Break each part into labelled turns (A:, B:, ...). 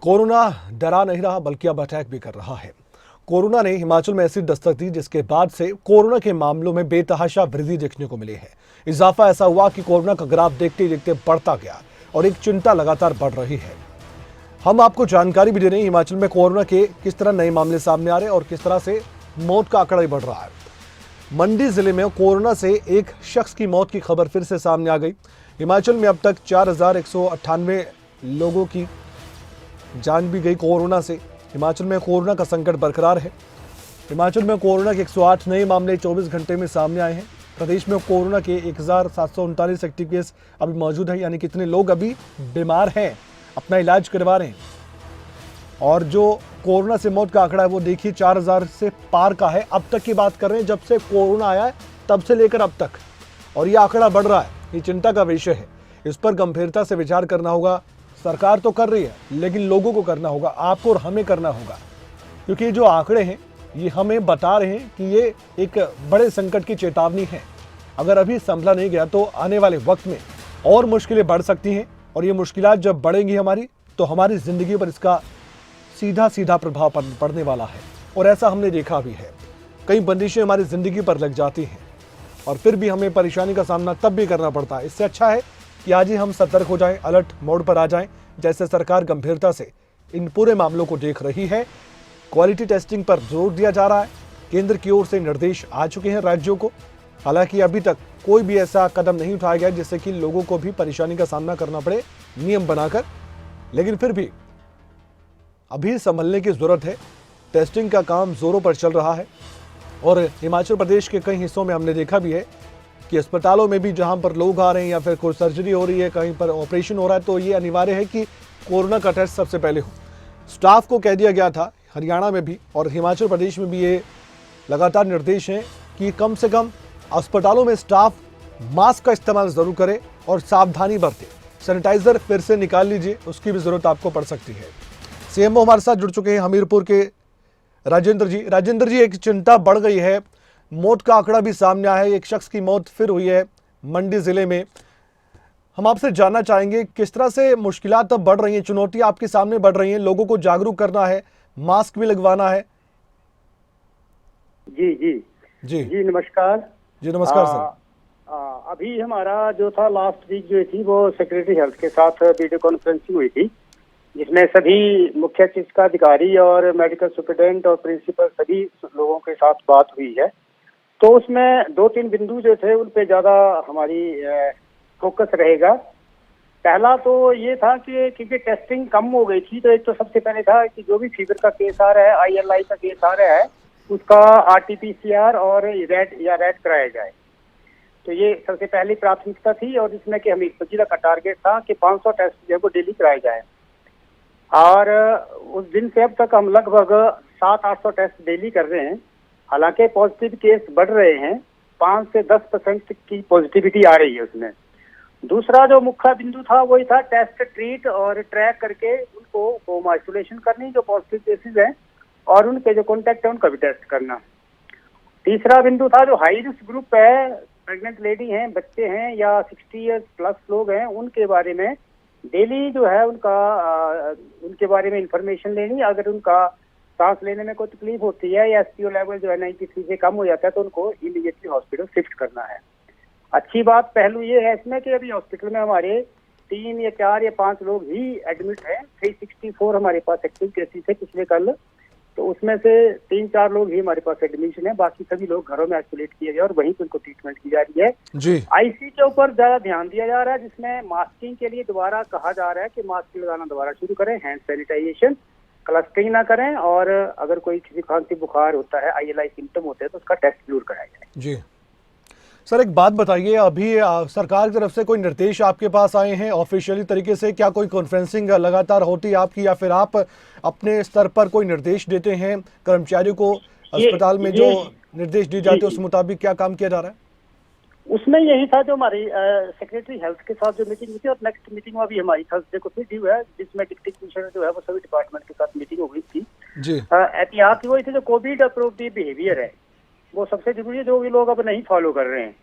A: Corona डरा नहीं रहा बल्कि अब अटैक भी कर रहा है। कोरोना ने हिमाचल में ऐसी दस्तक दी जिसके बाद से कोरोना के मामलों में बेतहाशा वृद्धि देखने को मिली है। इजाफा ऐसा हुआ कि कोरोना का ग्राफ देखते देखते बढ़ता गया और एक चिंता लगातार बढ़ रही है। हम आपको जानकारी भी दे रहे हैं हिमाचल में कोरोना के किस तरह नए मामले सामने आ रहे हैं और किस तरह से मौत का आंकड़ा भी बढ़ रहा है। मंडी जिले में कोरोना से एक शख्स की मौत की खबर फिर से सामने आ गई। हिमाचल में अब तक 4198 लोगों की जान भी गई कोरोना से। हिमाचल में कोरोना का संकट बरकरार है। हिमाचल में कोरोना के 108 नए मामले 24 घंटे में सामने आए हैं। प्रदेश में कोरोना के 1739 एक्टिव केस अभी मौजूद है, यानी कितने लोग अभी बीमार हैं, अपना इलाज करवा रहे हैं। और जो कोरोना से मौत का आंकड़ा है वो देखिए 4000 से पार का है। अब तक की बात कर रहे हैं, जब से कोरोना आया है तब से लेकर अब तक, और ये आंकड़ा बढ़ रहा है। ये चिंता का विषय है। इस पर गंभीरता से विचार करना होगा। सरकार तो कर रही है, लेकिन लोगों को करना होगा, आपको और हमें करना होगा, क्योंकि जो आंकड़े हैं ये हमें बता रहे हैं कि ये एक बड़े संकट की चेतावनी है। अगर अभी संभला नहीं गया तो आने वाले वक्त में और मुश्किलें बढ़ सकती हैं, और ये मुश्किलात जब बढ़ेंगी हमारी, तो हमारी जिंदगी पर इसका सीधा सीधा प्रभाव पड़ने वाला है। और ऐसा हमने देखा भी है। कई बंदिशें हमारी जिंदगी पर लग जाती हैं और फिर भी हमें परेशानी का सामना तब भी करना पड़ता है। इससे अच्छा है कि आज ही हम सतर्क हो जाएं, अलर्ट मोड पर आ जाएं, जैसे सरकार गंभीरता से इन पूरे मामलों को देख रही है। क्वालिटी टेस्टिंग पर जोर दिया जा रहा है। केंद्र की ओर से निर्देश आ चुके हैं राज्यों को। हालांकि अभी तक कोई भी ऐसा कदम नहीं उठाया गया जिससे कि लोगों को भी परेशानी का सामना करना पड़े नियम बनाकर, लेकिन फिर भी अभी संभलने की जरूरत है। टेस्टिंग का काम जोरों पर चल रहा है और हिमाचल प्रदेश के कई हिस्सों में हमने देखा भी है कि अस्पतालों में भी जहां पर लोग आ रहे हैं या फिर कोई सर्जरी हो रही है, कहीं पर ऑपरेशन हो रहा है, तो ये अनिवार्य है कि कोरोना का टेस्ट सबसे पहले हो। स्टाफ को कह दिया गया था हरियाणा में भी और हिमाचल प्रदेश में भी ये लगातार निर्देश हैं कि कम से कम अस्पतालों में स्टाफ मास्क का इस्तेमाल जरूर करे और सावधानी बरते। सैनिटाइजर फिर से निकाल लीजिए, उसकी भी जरूरत आपको पड़ सकती है। सीएमओ हमारे साथ जुड़ चुके हैं हमीरपुर के राजेंद्र जी। राजेंद्र जी, एक चिंता बढ़ गई है, मौत का आंकड़ा भी सामने आया है। एक शख्स की मौत फिर हुई है मंडी जिले में। हम आपसे जानना चाहेंगे किस तरह से मुश्किलात अब बढ़ रही हैं, चुनौतियां आपके सामने बढ़ रही हैं। लोगों को जागरूक करना है, मास्क भी लगवाना है।
B: जी जी
A: जी
B: जी नमस्कार।
A: जी नमस्कार सर।
B: अभी हमारा जो था लास्ट वीक जो थी वो सेक्रेटरी हेल्थ के साथ वीडियो कॉन्फ्रेंसिंग हुई थी, जिसमें सभी मुख्य चिकित्सा अधिकारी और मेडिकल सुपरिटेंडेंट और प्रिंसिपल सभी लोगों के साथ बात हुई है। तो उसमें 2-3 बिंदु जो थे उन पे ज्यादा हमारी फोकस रहेगा। पहला तो ये था कि क्योंकि टेस्टिंग कम हो गई थी, तो एक तो सबसे पहले था कि जो भी फीवर का केस आ रहा है, ILI का केस आ रहा है, उसका RT-PCR और रैट कराया जाए। तो ये सबसे पहली प्राथमिकता थी और जिसमें कि हमीरपुर जिला का टारगेट था कि 500 टेस्ट जो है वो डेली कराए जाए। और उस दिन से अब तक हम लगभग 700-800 टेस्ट डेली कर रहे हैं। हालांकि पॉजिटिव केस बढ़ रहे हैं, 5 से 10% की पॉजिटिविटी आ रही है उसमें। दूसरा जो मुख्य बिंदु था वही था टेस्ट, ट्रीट और ट्रैक करके उनको होम आइसोलेशन करनी जो पॉजिटिव केसेस हैं, और उनके जो कॉन्टैक्ट है उनका भी टेस्ट करना। तीसरा बिंदु था जो हाई रिस्क ग्रुप है, प्रेग्नेंट लेडी हैं, बच्चे हैं या 60 ईयर्स प्लस लोग हैं, उनके बारे में डेली जो है उनके बारे में इंफॉर्मेशन लेनी। अगर उनका सांस लेने में कोई तकलीफ होती है या SPO लेवल जो है 93 से कम हो जाता है तो उनको इमीडिएटली हॉस्पिटल शिफ्ट करना है। अच्छी बात पहलू ये है इसमें कि अभी हॉस्पिटल में हमारे 3 या 4 या 5 लोग ही एडमिट हैं। 364 हमारे पास एक्टिव केसेस है पिछले कल, तो उसमें से 3-4 लोग ही हमारे पास एडमिशन है, बाकी सभी लोग घरों में आइसोलेट किए गए और वहीं पे उनको ट्रीटमेंट की जा रही है।
A: जी
B: IC के ऊपर ज्यादा ध्यान दिया जा रहा है, जिसमें मास्किंग के लिए दोबारा कहा जा रहा है कि मास्क लगाना दोबारा शुरू करें, हैंड सैनिटाइजेशन, क्लस्टरिंग ना करें, और अगर कोई किसी खांसी बुखार होता है, ILI सिम्टम होते हैं तो उसका टेस्ट जरूर कराया जाए।
A: जी सर, एक बात बताइए, अभी सरकार की तरफ से कोई निर्देश आपके पास आए हैं ऑफिशियली तरीके से? क्या कोई कॉन्फ्रेंसिंग लगातार होती है आपकी, या फिर आप अपने स्तर पर कोई निर्देश देते हैं कर्मचारियों को? अस्पताल में जो निर्देश दिए जाते हैं उस मुताबिक क्या काम किया जा रहा है?
B: उसमें यही था जो हमारी सेक्रेटरी हेल्थ के साथ जो मीटिंग हुई थी, और नेक्स्ट मीटिंग अभी हमारी थर्सडे को फिर ड्यू है, जिसमें डिप्टी कमिश्नर जो है वो सभी डिपार्टमेंट के साथ मीटिंग हो गई थी।
A: जी
B: एहतियात वही थे जो कोविड अप्रोप्रिएट बिहेवियर है वो सबसे जरूरी है, जो भी लोग अब नहीं फॉलो कर रहे हैं।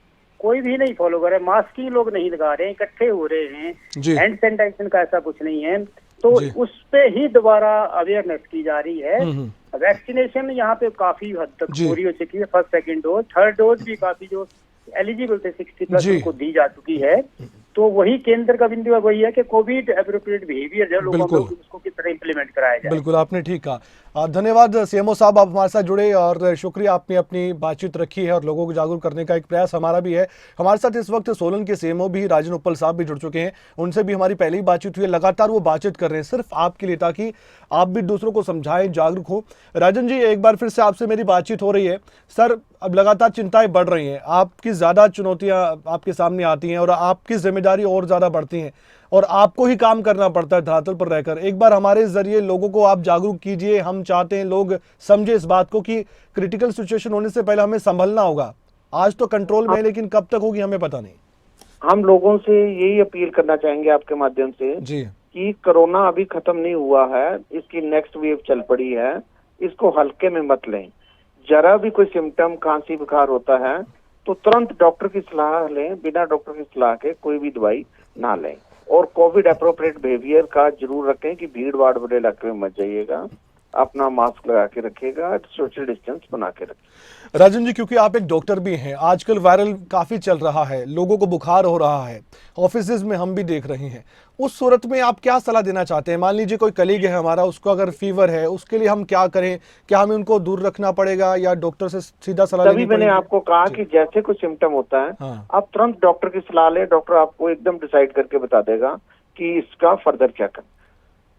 B: कोई भी नहीं फॉलो कर रहे, मास्क ही लोग नहीं लगा रहे हैं, इकट्ठे हो रहे हैं,
A: जी
B: हैंड सैनिटाइजेशन का ऐसा कुछ नहीं है, तो
A: जी।
B: उस पे ही दोबारा अवेयरनेस की जा रही है।
A: हम्म।
B: वैक्सीनेशन यहाँ पे काफी हद तक
A: जी।
B: पूरी हो चुकी है, first second dose, third dose भी काफी जो एलिजिबल थे 60+
A: जी।
B: उनको दी जा चुकी है। तो वही केंद्र का बिंदु वही है कि कोविड एप्रोप्रिएट बिहेवियर जो लोगों में
A: बिल्कुल।
B: उसको किस तरह इम्प्लीमेंट कराया जाए।
A: बिल्कुल, आपने ठीक कहा। धन्यवाद सीएमओ साहब, आप हमारे साथ जुड़े और शुक्रिया, आपने अपनी बातचीत रखी है और लोगों को जागरूक करने का एक प्रयास हमारा भी है। हमारे साथ इस वक्त सोलन के सीएमओ भी राजन उप्पल साहब भी जुड़ चुके हैं, उनसे भी हमारी पहले ही बातचीत हुई है। लगातार वो बातचीत कर रहे हैं सिर्फ आपके लिए, ताकि आप भी दूसरों को समझाएं, जागरूक हो। राजन जी, एक बार फिर से आपसे मेरी बातचीत हो रही है। सर, अब लगातार चिंताएं बढ़ रही हैं, आपकी ज़्यादा चुनौतियां आपके सामने आती हैं और आपकी जिम्मेदारी और ज़्यादा बढ़ती हैं और आपको ही काम करना पड़ता है धरातल पर रहकर। एक बार हमारे जरिए लोगों को आप जागरूक कीजिए, हम चाहते हैं लोग समझे इस बात को कि क्रिटिकल सिचुएशन होने से पहले हमें संभलना होगा। आज तो कंट्रोल में है, लेकिन कब तक होगी हमें पता नहीं।
C: हम लोगों से यही अपील करना चाहेंगे आपके माध्यम से
A: जी
C: कि कोरोना अभी खत्म नहीं हुआ है, इसकी नेक्स्ट वेव चल पड़ी है, इसको हल्के में मत लें। जरा भी कोई सिम्टम, खांसी बुखार होता है तो तुरंत डॉक्टर की सलाह लें, बिना डॉक्टर की सलाह के कोई भी दवाई ना लें। और कोविड एप्रोप्रिएट बिहेवियर का जरूर रखें कि भीड़ भाड़ वाले इलाके में मत जाइएगा, अपना मास्क लगा के रखिएगा, सोशल डिस्टेंस बना के रखिएगा।
A: राजन जी, क्योंकि आप एक डॉक्टर भी हैं, आजकल वायरल काफ़ी चल रहा है, लोगों को बुखार हो रहा है, ऑफिसेज में हम भी देख रहे हैं, उस सूरत में आप क्या सलाह देना चाहते हैं? मान लीजिए कोई कलीग है हमारा, उसको अगर फीवर है, उसके लिए हम क्या करें? क्या हमें उनको दूर रखना पड़ेगा या डॉक्टर से सीधा सलाह
C: तभी
A: लेनी
C: मैंने
A: पड़ेगी?
C: आपको कहा कि जैसे कोई सिम्टम होता है
A: हाँ।
C: आप तुरंत डॉक्टर की सलाह लें, डॉक्टर आपको एकदम डिसाइड करके बता देगा कि इसका फर्दर क्या करना।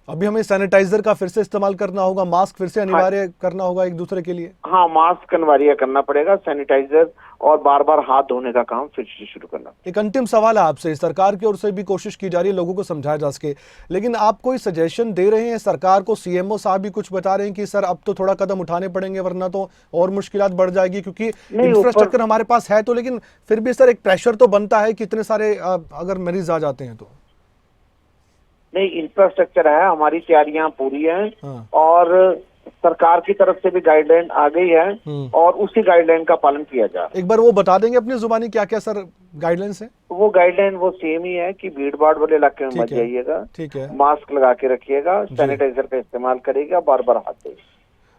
A: अभी हमें सैनिटाइजर का फिर से इस्तेमाल करना होगा, मास्क फिर से अनिवार्य करना होगा एक दूसरे के लिए।
C: हाँ, मास्क अनिवार्य करना पड़ेगा, सैनिटाइजर और बार बार हाथ धोने का काम फिर से शुरू करना।
A: एक अंतिम सवाल है आपसे, सरकार की ओर से भी कोशिश की जा रही है लोगों को समझाया जा सके, लेकिन आप कोई सजेशन दे रहे हैं सरकार को? सीएमओ साहब भी कुछ बता रहे हैं कि सर अब तो थोड़ा कदम उठाने पड़ेंगे वरना तो और मुश्किलात बढ़ जाएगी, क्योंकि इंफ्रास्ट्रक्चर हमारे पास है तो, लेकिन फिर भी सर एक प्रेशर तो बनता है कि इतने सारे अगर मरीज आ जाते हैं तो।
C: नहीं, इंफ्रास्ट्रक्चर है, हमारी तैयारियां पूरी हैं।
A: हाँ।
C: और सरकार की तरफ से भी गाइडलाइन आ गई है और उसी गाइडलाइन का पालन किया जा रहा है।
A: एक बार वो बता देंगे अपनी जुबानी क्या क्या सर गाइडलाइंस है?
C: वो गाइडलाइन वो सेम ही है कि भीड़ भाड़ वाले इलाके में मत
A: ठीक है,
C: जाइएगा,
A: ठीक है।
C: मास्क लगा के रखिएगा, सैनिटाइजर का इस्तेमाल करिएगा, बार बार हाथ धोइए।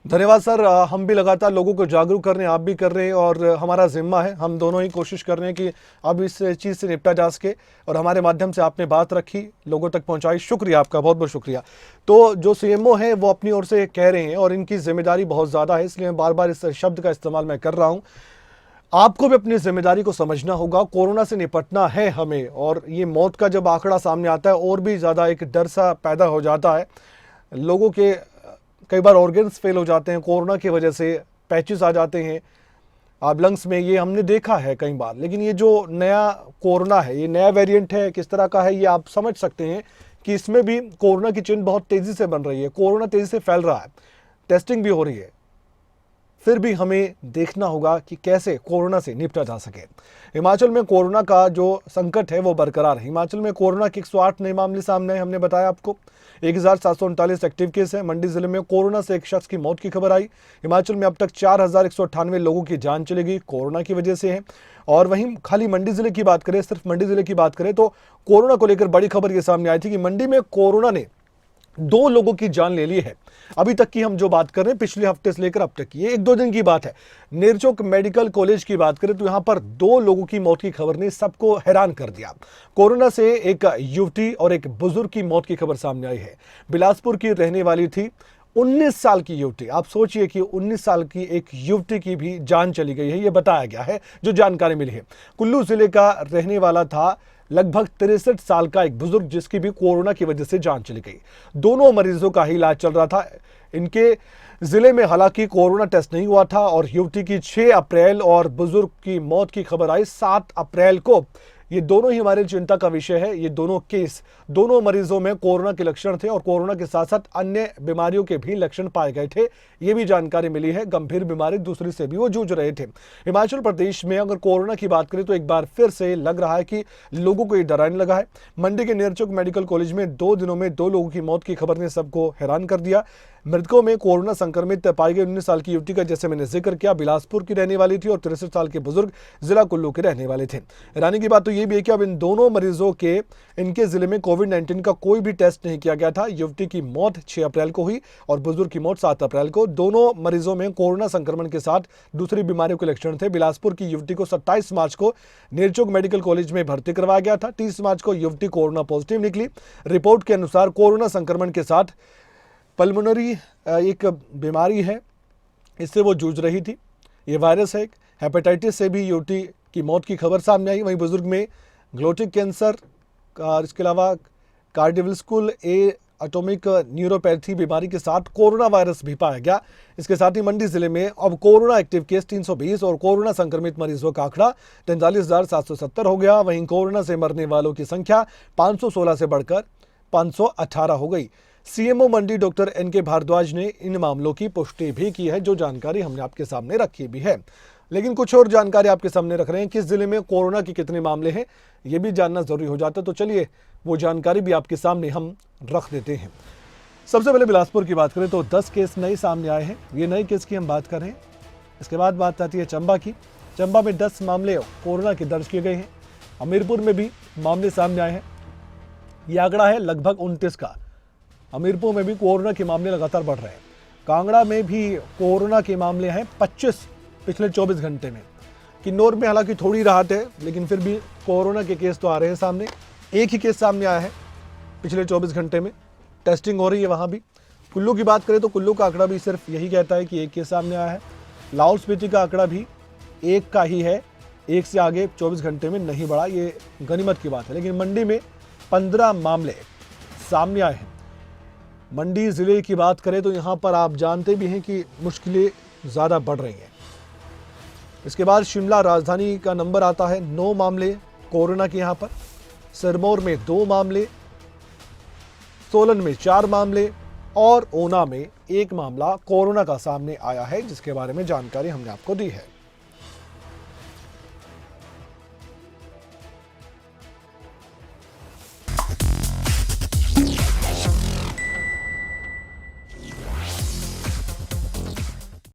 A: धन्यवाद सर, हम भी लगातार लोगों को जागरूक कर रहे हैं, आप भी कर रहे हैं और हमारा जिम्मा है, हम दोनों ही कोशिश कर रहे हैं कि अब इस चीज़ से निपटा जा सके और हमारे माध्यम से आपने बात रखी, लोगों तक पहुंचाई, शुक्रिया आपका, बहुत बहुत शुक्रिया। तो जो सीएमओ हैं वो अपनी ओर से कह रहे हैं और इनकी जिम्मेदारी बहुत ज़्यादा है, इसलिए बार बार इस शब्द का इस्तेमाल मैं कर रहा हूँ। आपको भी अपनी जिम्मेदारी को समझना होगा, कोरोना से निपटना है हमें, और ये मौत का जब आंकड़ा सामने आता है और भी ज़्यादा एक डर सा पैदा हो जाता है। लोगों के कई बार ऑर्गन्स फेल हो जाते हैं कोरोना की वजह से, पैचेस आ जाते हैं आप लंग्स में, ये हमने देखा है कई बार। लेकिन ये जो नया कोरोना है, ये नया वेरिएंट है, किस तरह का है ये आप समझ सकते हैं कि इसमें भी कोरोना की चेन बहुत तेज़ी से बन रही है, कोरोना तेज़ी से फैल रहा है, टेस्टिंग भी हो रही है। फिर भी हमें देखना होगा कि कैसे कोरोना से निपटा जा सके। हिमाचल में कोरोना का जो संकट है वो बरकरार है। हिमाचल में कोरोना के 108 नए मामले सामने आए, हमने बताया आपको 1739 एक्टिव केस है। मंडी जिले में कोरोना से एक शख्स की मौत की खबर आई। हिमाचल में अब तक 4198 लोगों की जान चली गई, कोरोना की वजह से है। और वहीं खाली मंडी जिले की बात करें, सिर्फ मंडी जिले की बात करें तो कोरोना को लेकर बड़ी खबर ये सामने आई थी कि मंडी में कोरोना ने 2 लोगों की जान ले ली है। अभी तक की हम जो बात कर रहे हैं पिछले हफ्ते से लेकर अब तक की, ये 1-2 दिन की बात है। नेरचौक मेडिकल कॉलेज की बात करें तो यहाँ पर 2 लोगों की मौत की खबर ने सबको हैरान कर दिया। कोरोना से एक युवती और एक बुजुर्ग की मौत की खबर सामने आई है। बिलासपुर की रहने वाली थी 19 साल की युवती। आप सोचिए कि 19 साल की एक युवती की भी जान चली गई है, ये बताया गया है जो जानकारी मिली है। कुल्लू जिले का रहने वाला था लगभग 63 साल का एक बुजुर्ग, जिसकी भी कोरोना की वजह से जान चली गई। दोनों मरीजों का ही इलाज चल रहा था। इनके जिले में हालांकि कोरोना टेस्ट नहीं हुआ था और युवती की 6 अप्रैल और बुजुर्ग की मौत की खबर आई 7 अप्रैल को। ये दोनों ही हमारी चिंता का विषय है। ये दोनों केस, दोनों मरीजों में कोरोना के लक्षण थे और कोरोना के साथ साथ अन्य बीमारियों के भी लक्षण पाए गए थे, ये भी जानकारी मिली है। गंभीर बीमारी दूसरी से भी वो जूझ रहे थे। हिमाचल प्रदेश में अगर कोरोना की बात करें तो एक बार फिर से लग रहा है कि लोगों को ये डराने लगा है। मंडी के नेरचौक मेडिकल कॉलेज में 2 दिनों में 2 लोगों की मौत की खबर ने सबको हैरान कर दिया। मृतकों में कोरोना संक्रमित पाई गई 19 साल की युवती का, जैसे मैंने जिक्र किया, बिलासपुर की रहने वाली थी और 63 साल के बुजुर्ग जिला कुल्लू के रहने वाले थे। हैरानी की बात तो ये भी है कि अब इन दोनों मरीजों के इनके जिले में कोविड-19 का कोई भी टेस्ट नहीं किया गया था। युवती की मौत 6 अप्रैल को हुई और बुजुर्ग की मौत 7 अप्रैल को। दोनों मरीजों में कोरोना संक्रमण के साथ दूसरी बीमारियों के लक्षण थे। बिलासपुर की युवती को 27 मार्च को नेरचौक मेडिकल कॉलेज में भर्ती करवाया गया था। 30 मार्च को युवती कोरोना पॉजिटिव निकली। रिपोर्ट के अनुसार कोरोना संक्रमण के साथ पल्मोनरी एक बीमारी है, इससे वो जूझ रही थी। ये वायरस है। हेपेटाइटिस से भी युवती की मौत की खबर सामने आई। वहीं बुजुर्ग में ग्लोटिक कैंसर, इसके अलावा कार्डियोवैस्कुलर एटॉमिक न्यूरोपैथी बीमारी के साथ कोरोना वायरस भी पाया गया। इसके साथ ही मंडी जिले में अब कोरोना एक्टिव केस 320 और कोरोना संक्रमित मरीजों का आंकड़ा 43,770 हो गया। वहीं कोरोना से मरने वालों की संख्या 516 से बढ़कर 518 हो गई। सीएमओ मंडी डॉक्टर एनके भारद्वाज ने इन मामलों की पुष्टि भी की है, जो जानकारी हमने आपके सामने रखी भी है। लेकिन कुछ और जानकारी आपके सामने रख रहे हैं। किस जिले में कोरोना के कितने मामले हैं, ये भी जानना जरूरी हो जाता है। तो चलिए वो जानकारी भी आपके सामने हम रख देते हैं। सबसे पहले बिलासपुर की बात करें तो 10 केस नए सामने आए हैं। ये नए केस की हम बात कर रहे हैं। इसके बाद बात आती है चंबा की। चंबा में 10 मामले कोरोना के दर्ज किए गए हैं। हमीरपुर में भी मामले सामने आए हैं। ये आंकड़ा है लगभग 29 का। हमीरपुर में भी कोरोना के मामले लगातार बढ़ रहे हैं। कांगड़ा में भी कोरोना के मामले हैं 25 पिछले 24 घंटे में। किन्नौर में हालांकि थोड़ी राहत है, लेकिन फिर भी कोरोना के केस तो आ रहे हैं सामने। एक ही केस सामने आया है पिछले 24 घंटे में। टेस्टिंग हो रही है वहाँ भी। कुल्लू की बात करें तो कुल्लू का आंकड़ा भी सिर्फ यही कहता है कि एक केस सामने आया है। लाहौल स्पीति का आंकड़ा भी एक का ही है, एक से आगे 24 घंटे में नहीं बढ़ा। ये गनीमत की बात है। लेकिन मंडी में 15 मामले सामने आए हैं। मंडी ज़िले की बात करें तो यहाँ पर आप जानते भी हैं कि मुश्किलें ज़्यादा बढ़ रही हैं। इसके बाद शिमला राजधानी का नंबर आता है 9 मामले कोरोना के यहाँ पर। सिरमौर में 2 मामले, सोलन में 4 मामले और ऊना में 1 मामला कोरोना का सामने आया है, जिसके बारे में जानकारी हमने आपको दी है।